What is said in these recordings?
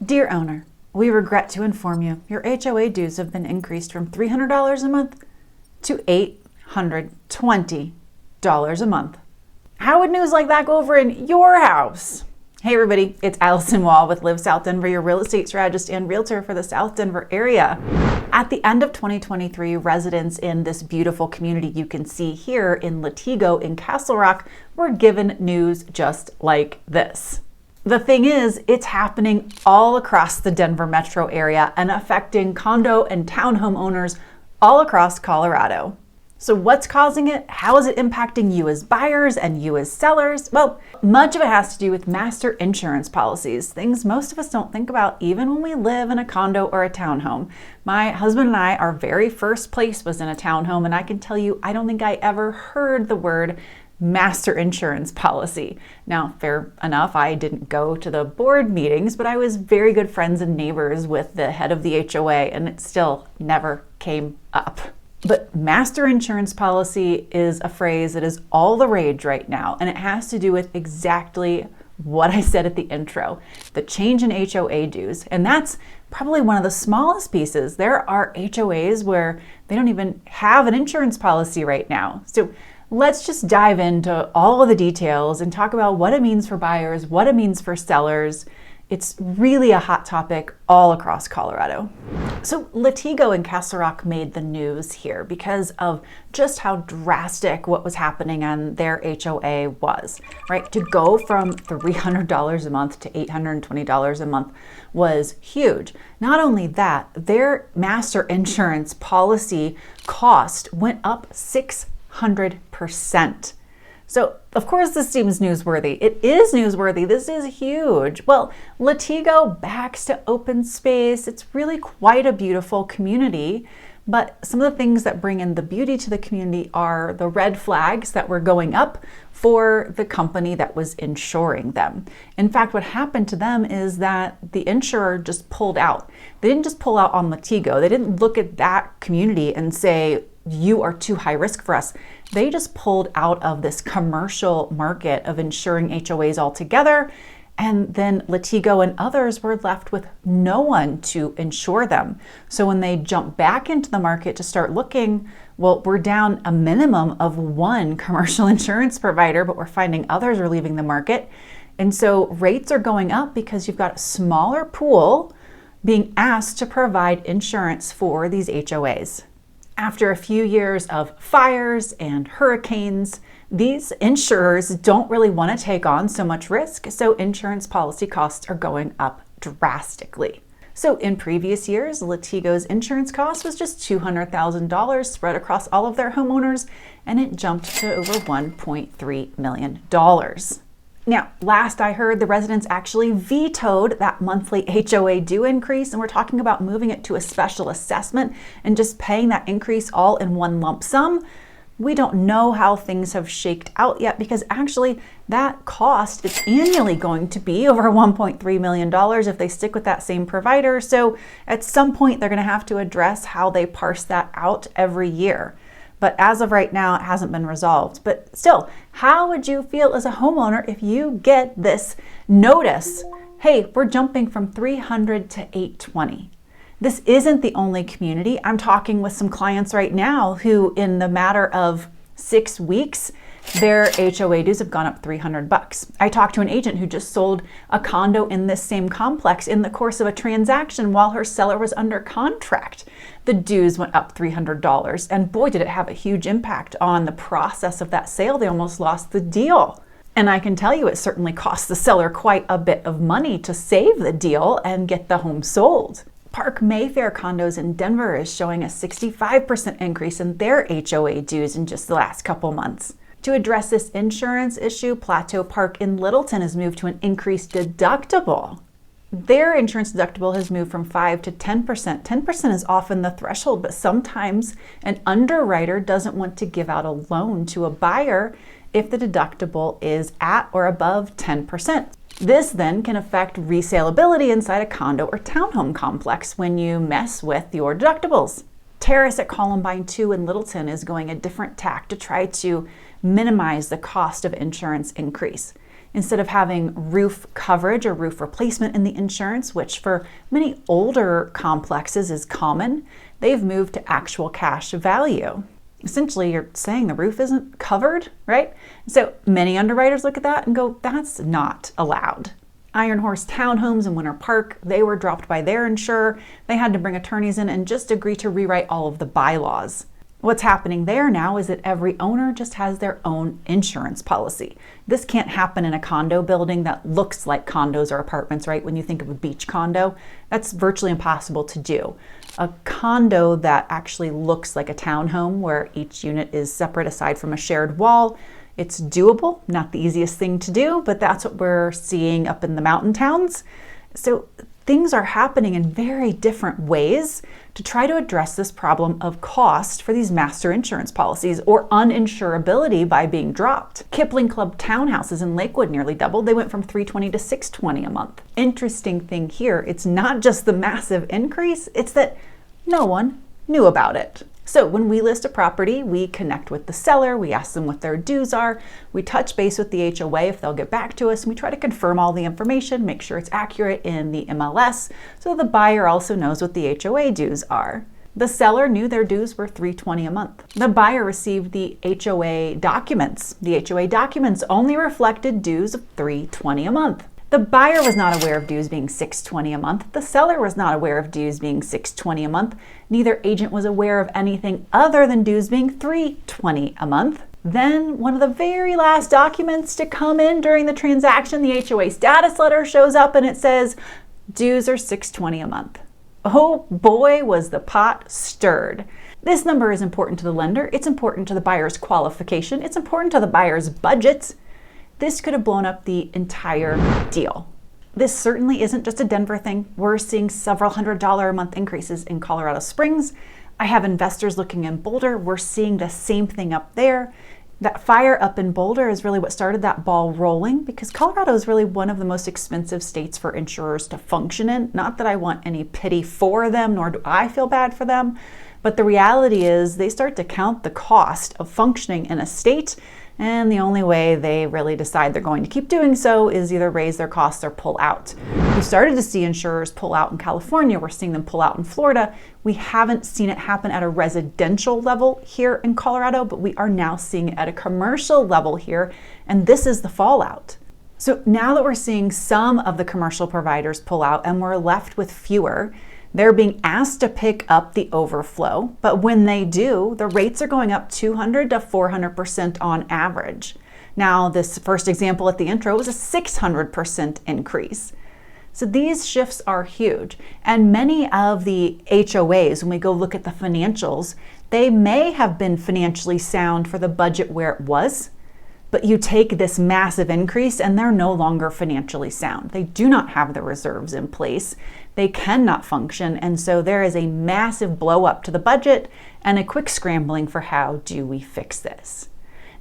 Dear owner, we regret to inform you your HOA dues have been increased from $300 a month to $820 a month. How would news like that go over in your house? Hey everybody, it's Alyson Wahl with Live South Denver, your real estate strategist and realtor for the South Denver area. At the end of 2023, residents in this beautiful community you can see here in Latigo in Castle Rock were given news just like this. The thing is, it's happening all across the Denver metro area and affecting condo and townhome owners all across Colorado. So what's causing it? How is it impacting you as buyers and you as sellers? Well, much of it has to do with master insurance policies, things most of us don't think about even when we live in a condo or a townhome. My husband and I, our very first place was in a townhome, and I can tell you, I don't think I ever heard the word master insurance policy. Now, fair enough, I didn't go to the board meetings, but I was very good friends and neighbors with the head of the HOA, and it still never came up. But master insurance policy is a phrase that is all the rage right now, and it has to do with exactly what I said at the intro, the change in HOA dues. And that's probably one of the smallest pieces. There are HOAs where they don't even have an insurance policy right now. So let's just dive into all of the details and talk about what it means for buyers, what it means for sellers. It's really a hot topic all across Colorado. So Latigo and Castle Rock made the news here because of just how drastic what was happening on their HOA was, right? To go from $300 a month to $820 a month was huge. Not only that, their master insurance policy cost went up 600%. So, of course, this seems newsworthy. It is newsworthy. This is huge. Well, Latigo backs to open space. It's really quite a beautiful community. But some of the things that bring in the beauty to the community are the red flags that were going up for the company that was insuring them. In fact, what happened to them is that the insurer just pulled out. They didn't just pull out on Latigo. They didn't look at that community and say, you are too high risk for us. They just pulled out of this commercial market of insuring HOAs altogether. And then Latigo and others were left with no one to insure them. So when they jump back into the market to start looking, well, we're down a minimum of one commercial insurance provider, but we're finding others are leaving the market. And so rates are going up because you've got a smaller pool being asked to provide insurance for these HOAs. After a few years of fires and hurricanes, these insurers don't really want to take on so much risk, so insurance policy costs are going up drastically. So in previous years, Latigo's insurance cost was just $200,000 spread across all of their homeowners, and it jumped to over $1.3 million. Now, last I heard, the residents actually vetoed that monthly HOA due increase, and we're talking about moving it to a special assessment and just paying that increase all in one lump sum. We don't know how things have shaked out yet because actually that cost is annually going to be over $1.3 million if they stick with that same provider. So at some point, they're going to have to address how they parse that out every year. But as of right now, it hasn't been resolved. But still, how would you feel as a homeowner if you get this notice? Hey, we're jumping from $300 to $820. This isn't the only community. I'm talking with some clients right now who, in the matter of 6 weeks, their HOA dues have gone up $300. I talked to an agent who just sold a condo in this same complex in the course of a transaction while her seller was under contract. The dues went up $300, and boy, did it have a huge impact on the process of that sale. They almost lost the deal. And I can tell you it certainly cost the seller quite a bit of money to save the deal and get the home sold. Park Mayfair condos in Denver is showing a 65% increase in their HOA dues in just the last couple months. To address this insurance issue, Plateau Park in Littleton has moved to an increased deductible. Their insurance deductible has moved from 5 to 10%. 10% is often the threshold, but sometimes an underwriter doesn't want to give out a loan to a buyer if the deductible is at or above 10%. This then can affect resaleability inside a condo or townhome complex when you mess with your deductibles. Terrace at Columbine 2 in Littleton is going a different tack to try to minimize the cost of insurance increase. Instead of having roof coverage or roof replacement in the insurance, which for many older complexes is common, they've moved to actual cash value. Essentially, you're saying the roof isn't covered, right? So many underwriters look at that and go, that's not allowed. Iron Horse Townhomes in Winter Park, they were dropped by their insurer. They had to bring attorneys in and just agree to rewrite all of the bylaws. What's happening there now is that every owner just has their own insurance policy. This can't happen in a condo building that looks like condos or apartments, right? When you think of a beach condo, that's virtually impossible to do. A condo that actually looks like a townhome where each unit is separate aside from a shared wall, it's doable, not the easiest thing to do, but that's what we're seeing up in the mountain towns. So things are happening in very different ways to try to address this problem of cost for these master insurance policies or uninsurability by being dropped. Kipling Club townhouses in Lakewood nearly doubled. They went from $320 to $620 a month. Interesting thing here, it's not just the massive increase, it's that no one knew about it. So when we list a property, we connect with the seller, we ask them what their dues are, we touch base with the HOA if they'll get back to us, and we try to confirm all the information, make sure it's accurate in the MLS, so the buyer also knows what the HOA dues are. The seller knew their dues were $320 a month. The buyer received the HOA documents. The HOA documents only reflected dues of $320 a month. The buyer was not aware of dues being $620 a month. The seller was not aware of dues being $620 a month. Neither agent was aware of anything other than dues being $320 a month. Then one of the very last documents to come in during the transaction, the HOA status letter shows up and it says dues are $620 a month. Oh boy, was the pot stirred. This number is important to the lender. It's important to the buyer's qualification. It's important to the buyer's budget. This could have blown up the entire deal. This certainly isn't just a Denver thing. We're seeing several $100 a month increases in Colorado Springs. I have investors looking in Boulder. We're seeing the same thing up there. That fire up in Boulder is really what started that ball rolling because Colorado is really one of the most expensive states for insurers to function in. Not that I want any pity for them, nor do I feel bad for them, but the reality is they start to count the cost of functioning in a state, and the only way they really decide they're going to keep doing so is either raise their costs or pull out. We started to see insurers pull out in California. We're seeing them pull out in Florida. We haven't seen it happen at a residential level here in Colorado, but we are now seeing it at a commercial level here, and this is the fallout. So now that we're seeing some of the commercial providers pull out and we're left with fewer, they're being asked to pick up the overflow, but when they do, the rates are going up 200 to 400% on average. Now, this first example at the intro was a 600% increase. So these shifts are huge. And many of the HOAs, when we go look at the financials, they may have been financially sound for the budget where it was, but you take this massive increase and they're no longer financially sound. They do not have the reserves in place. They cannot function. And so there is a massive blow up to the budget and a quick scrambling for how do we fix this.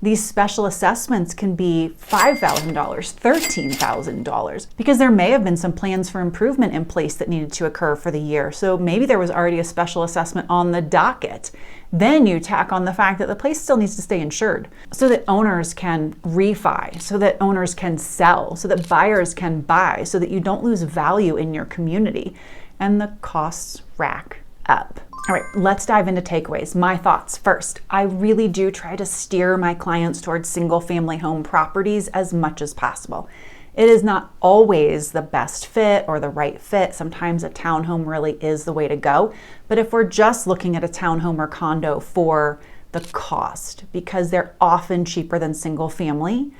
These special assessments can be $5,000, $13,000, because there may have been some plans for improvement in place that needed to occur for the year. So maybe there was already a special assessment on the docket. Then you tack on the fact that the place still needs to stay insured so that owners can refi, so that owners can sell, so that buyers can buy, so that you don't lose value in your community. And the costs rack up. All right, let's dive into takeaways. My thoughts first. I really do try to steer my clients towards single family home properties as much as possible. It is not always the best fit or the right fit. Sometimes a townhome really is the way to go. But if we're just looking at a townhome or condo for the cost, because they're often cheaper than single family,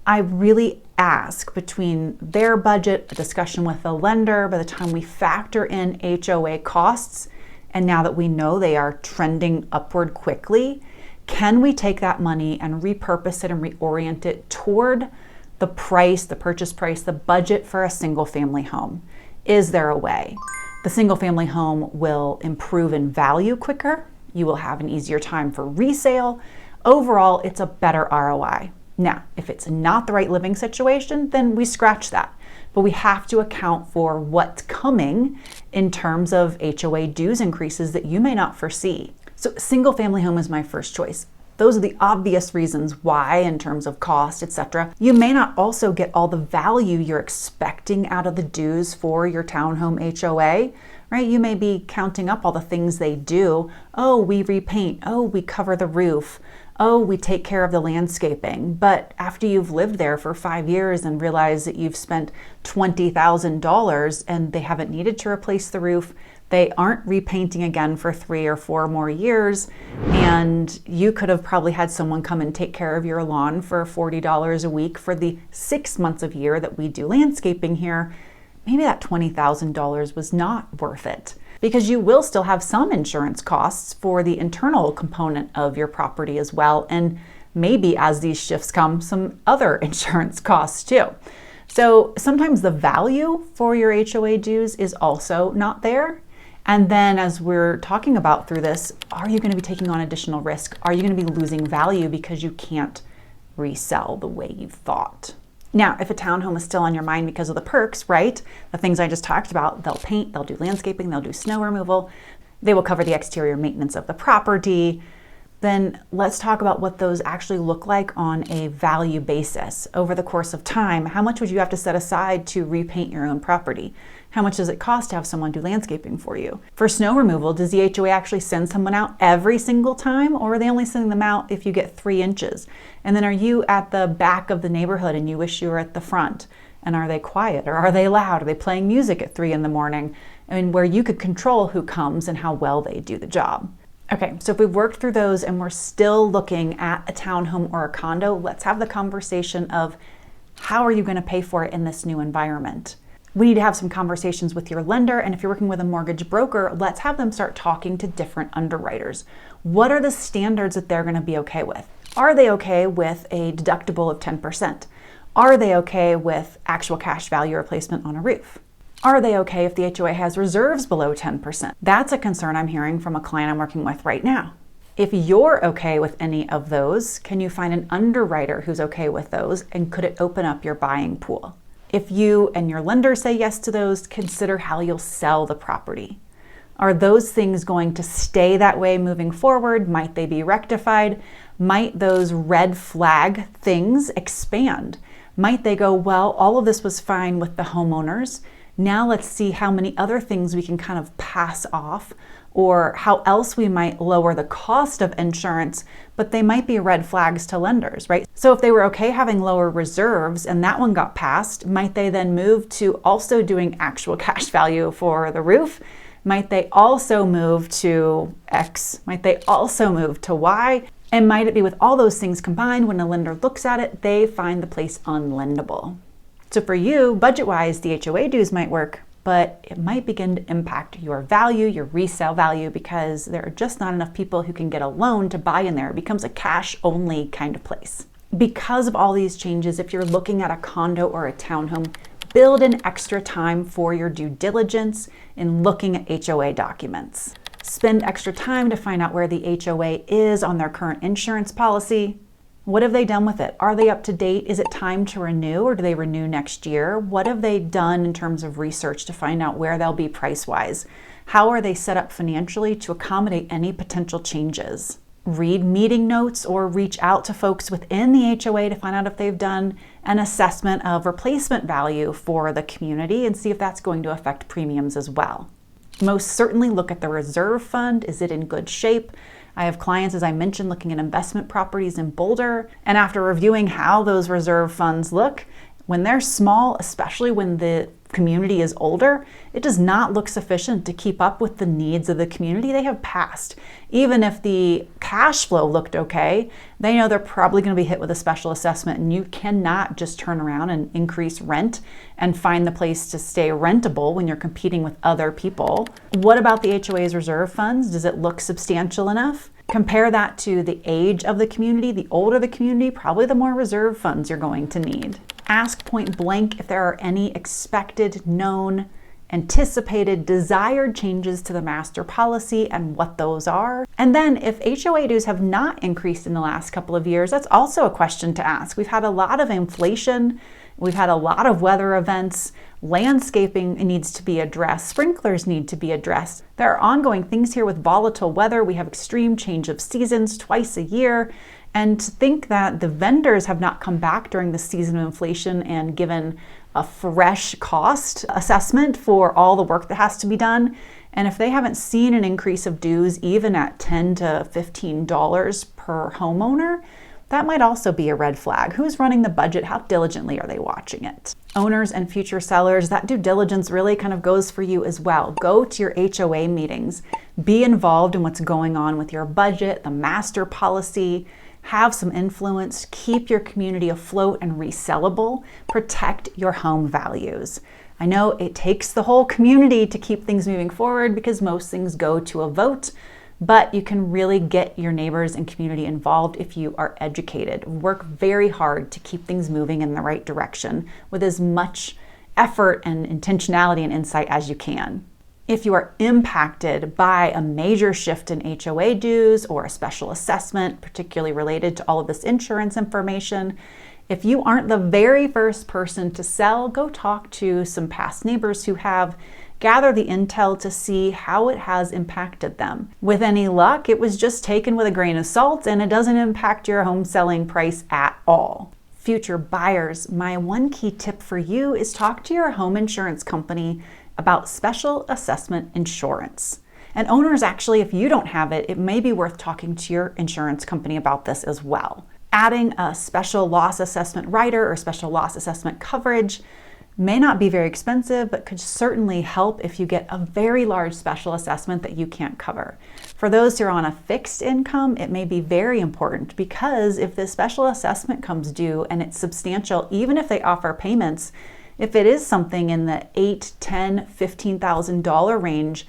I really ask between their budget, a discussion with the lender, by the time we factor in HOA costs, and now that we know they are trending upward quickly, can we take that money and repurpose it and reorient it toward the price, the purchase price, the budget for a single family home? Is there a way? The single family home will improve in value quicker. You will have an easier time for resale. Overall, it's a better ROI. Now, if it's not the right living situation, then we scratch that. But we have to account for what's coming in terms of HOA dues increases that you may not foresee. So single family home is my first choice. Those are the obvious reasons why in terms of cost, etc. You may not also get all the value you're expecting out of the dues for your townhome HOA, right? You may be counting up all the things they do. Oh, we repaint. Oh, we cover the roof. Oh, we take care of the landscaping. But after you've lived there for 5 years and realize that you've spent $20,000 and they haven't needed to replace the roof, they aren't repainting again for 3 or 4 more years, and you could have probably had someone come and take care of your lawn for $40 a week for the 6 months of year that we do landscaping here, maybe that $20,000 was not worth it, because you will still have some insurance costs for the internal component of your property as well, and maybe as these shifts come, some other insurance costs too. So sometimes the value for your HOA dues is also not there. And then as we're talking about through this, are you going to be taking on additional risk? Are you going to be losing value because you can't resell the way you thought? Now, if a townhome is still on your mind because of the perks, right? The things I just talked about, they'll paint, they'll do landscaping, they'll do snow removal, they will cover the exterior maintenance of the property. Then let's talk about what those actually look like on a value basis. Over the course of time, how much would you have to set aside to repaint your own property? How much does it cost to have someone do landscaping for you? For snow removal, does the HOA actually send someone out every single time, or are they only sending them out if you get 3 inches? And then are you at the back of the neighborhood and you wish you were at the front? And are they quiet or are they loud? Are they playing music at 3 in the morning? I mean, where you could control who comes and how well they do the job. Okay, so if we've worked through those and we're still looking at a townhome or a condo, let's have the conversation of how are you going to pay for it in this new environment? We need to have some conversations with your lender, and if you're working with a mortgage broker, let's have them start talking to different underwriters. What are the standards that they're going to be okay with? Are they okay with a deductible of 10%? Are they okay with actual cash value replacement on a roof? Are they okay if the HOA has reserves below 10%? That's a concern I'm hearing from a client I'm working with right now. If you're okay with any of those, can you find an underwriter who's okay with those, and could it open up your buying pool? If you and your lender say yes to those, consider how you'll sell the property. Are those things going to stay that way moving forward? Might they be rectified? Might those red flag things expand? Might they go, well, all of this was fine with the homeowners. Now let's see how many other things we can kind of pass off, or how else we might lower the cost of insurance, but they might be red flags to lenders, right? So if they were okay having lower reserves and that one got passed, might they then move to also doing actual cash value for the roof? Might they also move to X? Might they also move to Y? And might it be with all those things combined, when a lender looks at it, they find the place unlendable? So for you, budget-wise, the HOA dues might work, but it might begin to impact your value, your resale value, because there are just not enough people who can get a loan to buy in there. It becomes a cash-only kind of place. Because of all these changes, if you're looking at a condo or a townhome, build in extra time for your due diligence in looking at HOA documents. Spend extra time to find out where the HOA is on their current insurance policy. What have they done with it? Are they up to date? Is it time to renew, or do they renew next year? What have they done in terms of research to find out where they'll be price-wise? How are they set up financially to accommodate any potential changes? Read meeting notes or reach out to folks within the HOA to find out if they've done an assessment of replacement value for the community and see if that's going to affect premiums as well. Most certainly look at the reserve fund. Is it in good shape? I have clients, as I mentioned, looking at investment properties in Boulder, and after reviewing how those reserve funds look, when they're small, especially when the community is older, it does not look sufficient to keep up with the needs of the community they have passed. Even if the cash flow looked okay, they know they're probably going to be hit with a special assessment, and you cannot just turn around and increase rent and find the place to stay rentable when you're competing with other people. What about the HOA's reserve funds? Does it look substantial enough? Compare that to the age of the community. The older the community, probably the more reserve funds you're going to need. Ask point blank if there are any expected, known, anticipated, desired changes to the master policy and what those are. And then if HOA dues have not increased in the last couple of years, that's also a question to ask. We've had a lot of inflation. We've had a lot of weather events. Landscaping needs to be addressed. Sprinklers need to be addressed. There are ongoing things here with volatile weather. We have extreme change of seasons twice a year. And to think that the vendors have not come back during the season of inflation and given a fresh cost assessment for all the work that has to be done. And if they haven't seen an increase of dues, even at $10 to $15 per homeowner, that might also be a red flag. Who's running the budget? How diligently are they watching it? Owners and future sellers, that due diligence really kind of goes for you as well. Go to your HOA meetings. Be involved in what's going on with your budget, the master policy. Have some influence. Keep your community afloat and resellable. Protect your home values. I know it takes the whole community to keep things moving forward because most things go to a vote, but you can really get your neighbors and community involved if you are educated. Work very hard to keep things moving in the right direction with as much effort and intentionality and insight as you can. If you are impacted by a major shift in HOA dues or a special assessment, particularly related to all of this insurance information, if you aren't the very first person to sell, go talk to some past neighbors who have. Gather the intel to see how it has impacted them. With any luck, it was just taken with a grain of salt and it doesn't impact your home selling price at all. Future buyers, my one key tip for you is talk to your home insurance company about special assessment insurance. And owners, actually, if you don't have it, it may be worth talking to your insurance company about this as well. Adding a special loss assessment rider or special loss assessment coverage may not be very expensive, but could certainly help if you get a very large special assessment that you can't cover. For those who are on a fixed income, it may be very important because if this special assessment comes due and it's substantial, even if they offer payments, if it is something in the $8,000, $10,000, $15,000 range,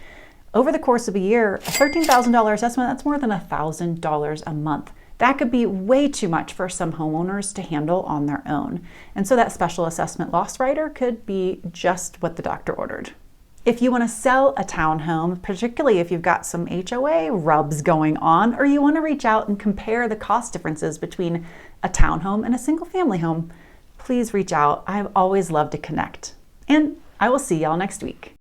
over the course of a year, a $13,000 assessment, that's more than $1,000 a month. That could be way too much for some homeowners to handle on their own. And so that special assessment loss rider could be just what the doctor ordered. If you want to sell a townhome, particularly if you've got some HOA rubs going on, or you want to reach out and compare the cost differences between a townhome and a single family home, please reach out. I've always loved to connect. And I will see y'all next week.